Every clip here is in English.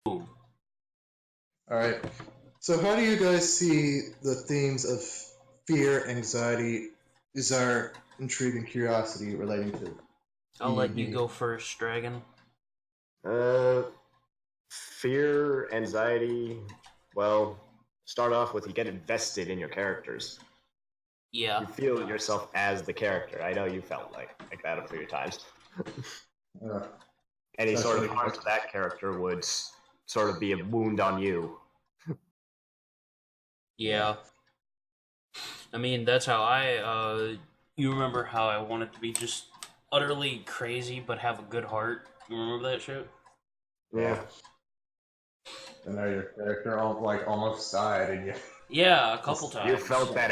Boom. All right. So, how do you guys see the themes of fear, anxiety, desire, intrigue, and curiosity relating to I'll let you DnD? go first, Dragon. Uh, Fear, anxiety. Well, start off with you get invested in your characters. Yeah. You feel yourself as the character. I know you felt like that a few times. Uh, Any sort of Especially- harm to that character would sort of be a wound on you. Yeah. I mean, that's how you remember how I wanted to be just utterly crazy but have a good heart? You remember that shit? Yeah. And now your character almost died, and you. Yeah, a couple times. You felt that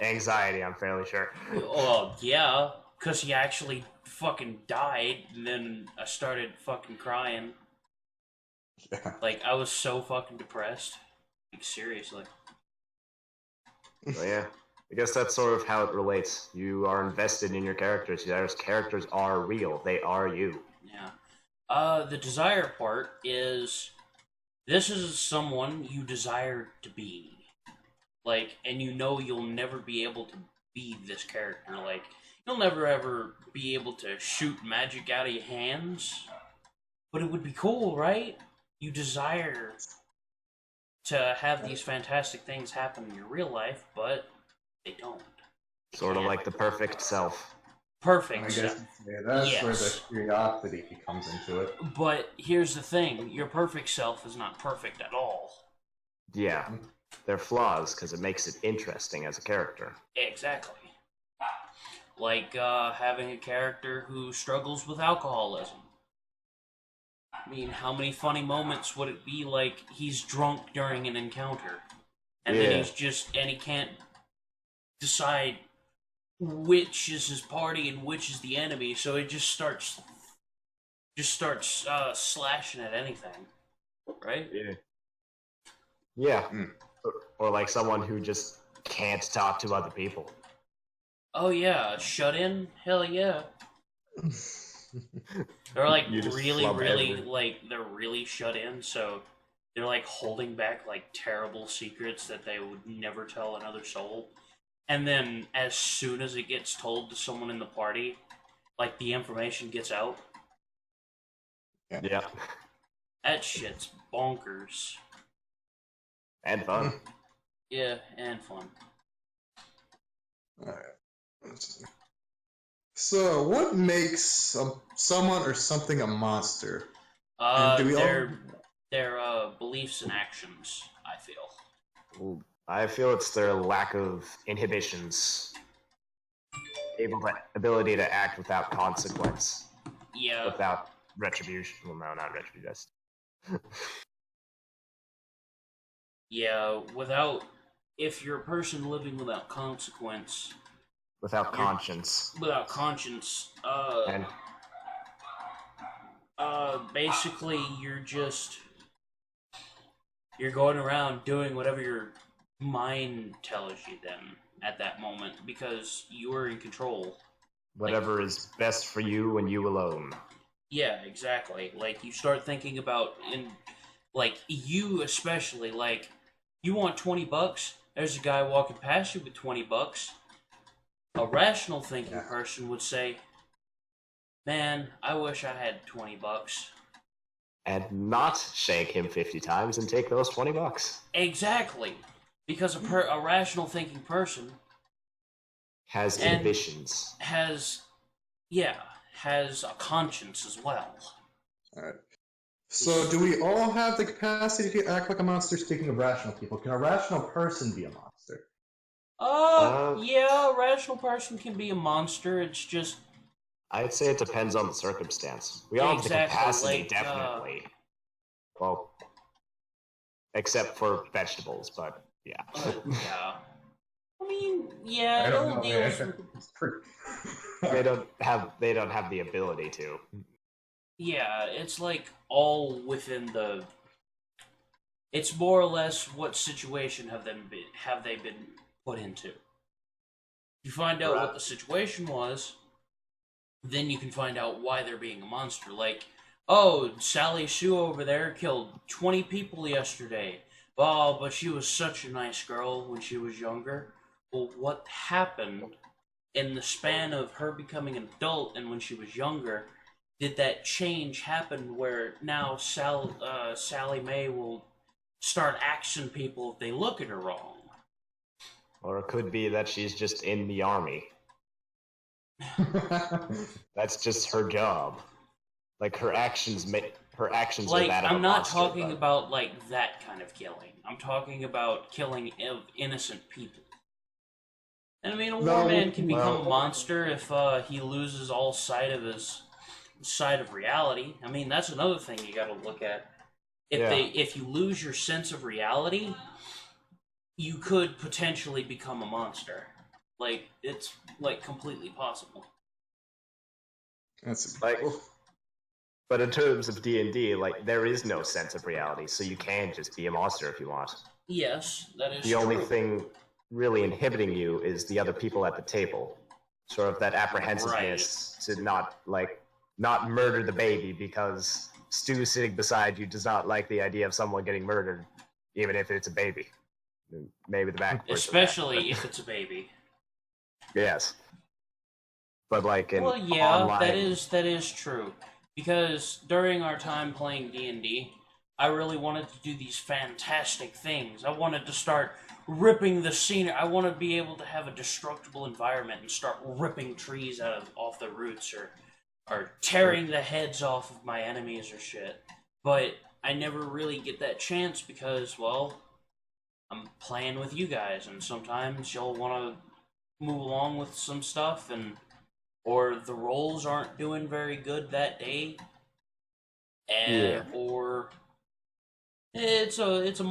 anxiety, I'm fairly sure. Oh, yeah. Because he actually fucking died, and then I started fucking crying. Yeah. Like, I was so fucking depressed. Like, seriously. So yeah, I guess that's sort of how it relates. You are invested in your characters. Those characters are real. They are you. Yeah. The desire part is this is someone you desire to be. Like, and you know you'll never be able to be this character. Like, you'll never ever be able to shoot magic out of your hands. But it would be cool, right? You desire to have these fantastic things happen in your real life, but they don't. Sort of like the perfect self. Perfect. I guess stuff. that's Yes. where the curiosity comes into it. But here's the thing: your perfect self is not perfect at all. Yeah, they're flaws because it makes it interesting as a character. Exactly. Like having a character who struggles with alcoholism. I mean, how many funny moments would it be like he's drunk during an encounter? And then he can't decide which is his party and which is the enemy, so it just starts slashing at anything. Right? Yeah. Yeah. Mm. Or like someone who just can't talk to other people. Oh yeah, shut in? Hell yeah. They're like You just really, flub really every- like they're really shut in, so they're like holding back like terrible secrets that they would never tell another soul. And then as soon as it gets told to someone in the party, like the information gets out. Yeah. That shit's bonkers. And fun. Yeah, and fun. All right. So, what makes someone or something a monster? And do we Their beliefs and actions, I feel. Ooh, I feel it's their lack of inhibitions. Ability to act without consequence. Yeah. Without retribution. Well, no, not retribution. Yeah, if you're a person living without consequence, Without conscience. without conscience, And basically you're going around doing whatever your mind tells you then at that moment because you're in control. whatever is best for you and you alone. Yeah, exactly. Like you start thinking about like you especially like you want $20, there's a guy walking past you with $20. A rational thinking person would say, "Man, I wish I had $20." And not shake him 50 times and take those $20. Exactly, because a rational thinking person Has And- inhibitions. has a conscience as well. All right. So, do we all have the capacity to act like a monster? Speaking of rational people, can a rational person be a monster? Yeah, a rational person can be a monster. It's just I'd say it depends on the circumstance. We all have the Exactly, capacity, like, definitely. Well, except for vegetables, but yeah. yeah. I mean, yeah, I it don't all know, deals man. with It's pretty. they don't have the ability to. yeah, it's like all within the. It's more or less what situation have they been put into. You find out what the situation was, then you can find out why they're being a monster. Like Oh, Sally Sue over there killed 20 people yesterday. Oh, but she was such a nice girl when she was younger. Well, what happened in the span of her becoming an adult and when she was younger? Did that change happen where now Sally Mae will start axing people if they look at her wrong? Or it could be that she's just in the army. That's just her job. Like her actions are Like, that of I'm a not monster, talking but- about, like, that kind of killing. I'm talking about killing of innocent people. And I mean, a No, war man can become well- a monster if he loses all sight of his sight of reality. I mean, that's another thing you got to look at. If you lose your sense of reality, you could potentially become a monster. Like, it's like completely possible. That's Like, but in terms of D&D, like there is no sense of reality, so you can just be a monster if you want. Yes, that is The true. only thing really inhibiting you is the other people at the table. Sort of that apprehensiveness to not murder the baby because Stu sitting beside you does not like the idea of someone getting murdered, even if it's a baby. Maybe the back. Especially if it's a baby. Yes. But like in Well, yeah, online, that is true. Because during our time playing D&D, I really wanted to do these fantastic things. I wanted to start ripping the scenery. I want to be able to have a destructible environment and start ripping trees off the roots or tearing the heads off of my enemies or shit. But I never really get that chance because, well, I'm playing with you guys, and sometimes you'll want to move along with some stuff, or the rolls aren't doing very good that day, or it's a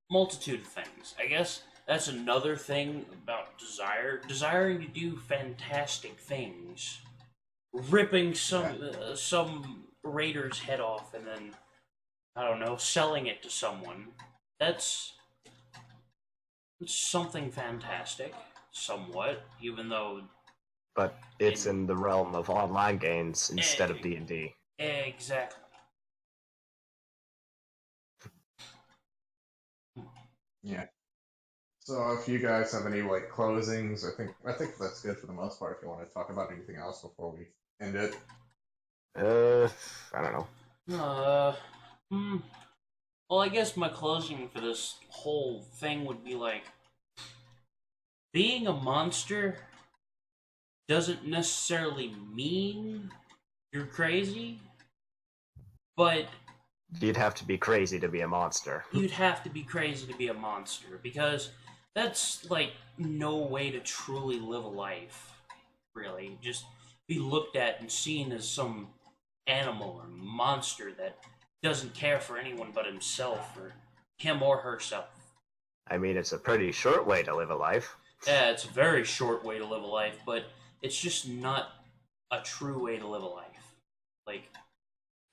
multitude of things. I guess that's another thing about desiring to do fantastic things, ripping some raider's head off and then I don't know, selling it to someone. That's something fantastic, somewhat, even though. but it's in the realm of online games instead of D&D. Exactly. Yeah. So if you guys have any like closings, I think that's good for the most part. If you want to talk about anything else before we end it. I don't know. Well, I guess my closing for this whole thing would be like, being a monster doesn't necessarily mean you're crazy, but You'd have to be crazy to be a monster. you'd have to be crazy to be a monster, because that's like no way to truly live a life, really. Just be looked at and seen as some animal or monster that doesn't care for anyone but himself or him or herself. I mean, it's a pretty short way to live a life. Yeah, it's a very short way to live a life, but it's just not a true way to live a life. Like,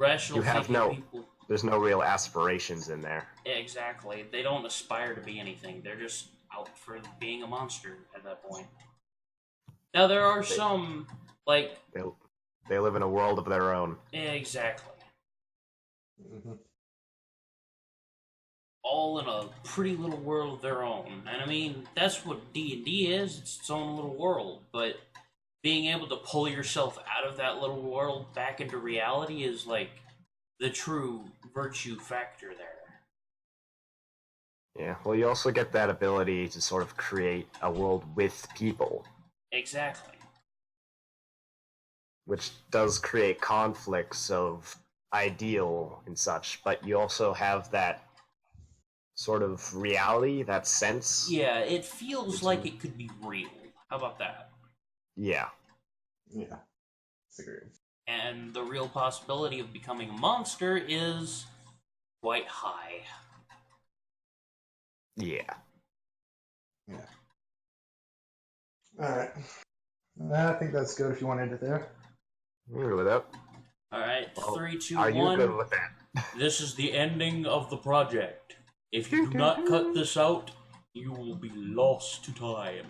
rational You have thinking people. There's no real aspirations in there. Exactly. They don't aspire to be anything. They're just out for being a monster at that point. Now, there are some, like. They live in a world of their own. Exactly. Mm-hmm. All in a pretty little world of their own. And I mean, that's what D&D is. It's its own little world. But being able to pull yourself out of that little world back into reality is like the true virtue factor there. Yeah, well, you also get that ability to sort of create a world with people, Exactly. which does create conflicts of ideal and such, but you also have that sort of reality, that sense. Yeah, it feels like it could be real. How about that? Yeah. Yeah. Agreed. And the real possibility of becoming a monster is quite high. Yeah. Yeah. All right. I think that's good if you want to end it there. I'm good with that. Alright, Well, 3, 2, Are 1. you good with that? This is the ending of the project. If you do not cut this out, you will be lost to time.